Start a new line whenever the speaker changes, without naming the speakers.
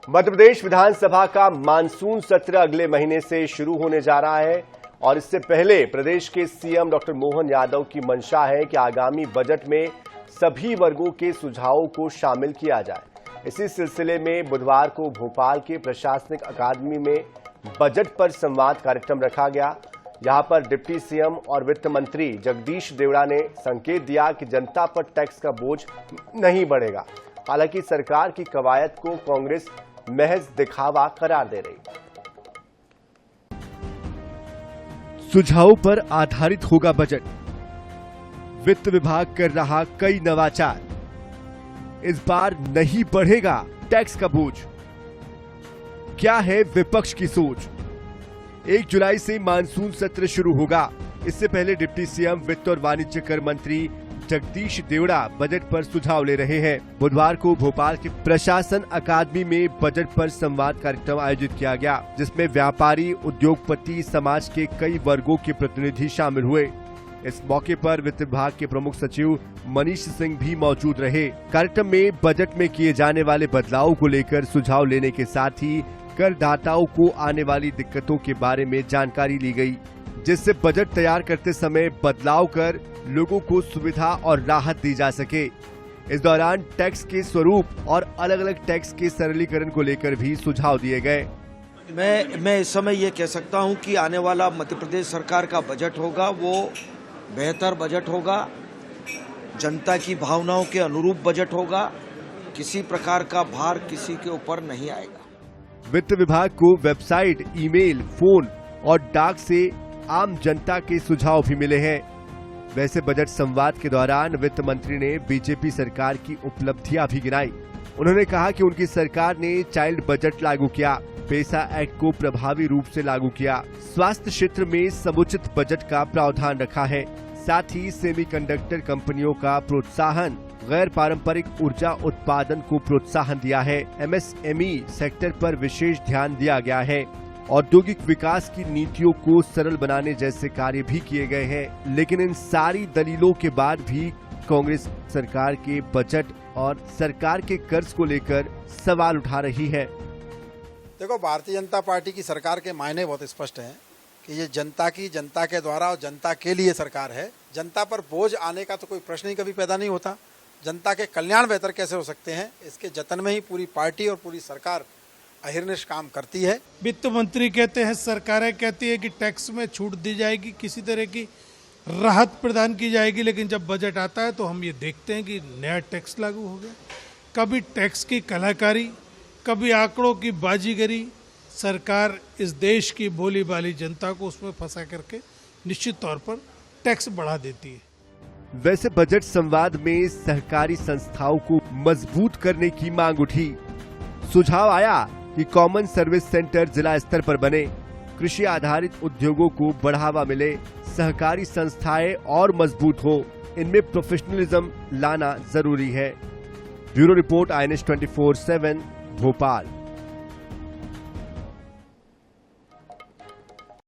मध्य प्रदेश विधानसभा का मानसून सत्र अगले महीने से शुरू होने जा रहा है और इससे पहले प्रदेश के सीएम डॉक्टर मोहन यादव की मंशा है कि आगामी बजट में सभी वर्गों के सुझावों को शामिल किया जाए। इसी सिलसिले में बुधवार को भोपाल के प्रशासनिक अकादमी में बजट पर संवाद कार्यक्रम रखा गया। यहां पर डिप्टी सीएम और वित्त मंत्री जगदीश देवड़ा ने संकेत दिया कि जनता पर टैक्स का बोझ नहीं बढ़ेगा। हालांकि सरकार की कवायद को कांग्रेस महज दिखावा करार दे रही।
सुझावों पर आधारित होगा बजट। वित्त विभाग कर रहा कई नवाचार। इस बार नहीं बढ़ेगा टैक्स का बोझ। क्या है विपक्ष की सोच? 1 जुलाई से मानसून सत्र शुरू होगा। इससे पहले डिप्टी सीएम वित्त और वाणिज्य कर मंत्री जगदीश देवड़ा बजट पर सुझाव ले रहे हैं। बुधवार को भोपाल के प्रशासन अकादमी में बजट पर संवाद कार्यक्रम आयोजित किया गया, जिसमें व्यापारी, उद्योगपति, समाज के कई वर्गों के प्रतिनिधि शामिल हुए। इस मौके पर वित्त विभाग के प्रमुख सचिव मनीष सिंह भी मौजूद रहे। कार्यक्रम में बजट में किए जाने वाले बदलावों को लेकर सुझाव लेने के साथ ही करदाताओं को आने वाली दिक्कतों के बारे में जानकारी ली गई, जिससे बजट तैयार करते समय बदलाव कर लोगों को सुविधा और राहत दी जा सके। इस दौरान टैक्स के स्वरूप और अलग अलग टैक्स के सरलीकरण को लेकर भी सुझाव दिए गए।
मैं इस समय ये कह सकता हूं कि आने वाला मध्य प्रदेश सरकार का बजट होगा वो बेहतर बजट होगा, जनता की भावनाओं के अनुरूप बजट होगा। किसी प्रकार का भार किसी के ऊपर नहीं आएगा।
वित्त विभाग को वेबसाइट, ईमेल, फोन और डाक से आम जनता के सुझाव भी मिले हैं। वैसे बजट संवाद के दौरान वित्त मंत्री ने बीजेपी सरकार की उपलब्धियां भी गिनाई। उन्होंने कहा कि उनकी सरकार ने चाइल्ड बजट लागू किया, पेसा एक्ट को प्रभावी रूप से लागू किया, स्वास्थ्य क्षेत्र में समुचित बजट का प्रावधान रखा है। साथ ही सेमीकंडक्टर कंपनियों का प्रोत्साहन, गैर पारंपरिक ऊर्जा उत्पादन को प्रोत्साहन दिया है। एमएसएमई सेक्टर पर विशेष ध्यान दिया गया है। औद्योगिक विकास की नीतियों को सरल बनाने जैसे कार्य भी किए गए हैं। लेकिन इन सारी दलीलों के बाद भी कांग्रेस सरकार के बजट और सरकार के कर्ज को लेकर सवाल उठा रही है।
देखो, भारतीय जनता पार्टी की सरकार के मायने बहुत स्पष्ट हैं कि ये जनता की, जनता के द्वारा और जनता के लिए सरकार है। जनता पर बोझ आने का तो कोई प्रश्न ही कभी पैदा नहीं होता। जनता के कल्याण बेहतर कैसे हो सकते हैं, इसके जतन में ही पूरी पार्टी और पूरी सरकार अहिर्निश काम करती है।
वित्त मंत्री कहते हैं, सरकारें कहती है कि टैक्स में छूट दी जाएगी, किसी तरह की राहत प्रदान की जाएगी, लेकिन जब बजट आता है तो हम ये देखते हैं कि नया टैक्स लागू हो गया। कभी टैक्स की कलाकारी, कभी आंकड़ों की बाजीगरी। सरकार इस देश की भोली भाली जनता को उसमें फंसा करके निश्चित तौर पर टैक्स बढ़ा देती है।
वैसे बजट संवाद में सहकारी संस्थाओं को मजबूत करने की मांग उठी। सुझाव आया कि कॉमन सर्विस सेंटर जिला स्तर पर बने, कृषि आधारित उद्योगों को बढ़ावा मिले, सहकारी संस्थाएं और मजबूत हो, इनमें प्रोफेशनलिज्म लाना जरूरी है। Bureau report INS 24/7 Bhopal.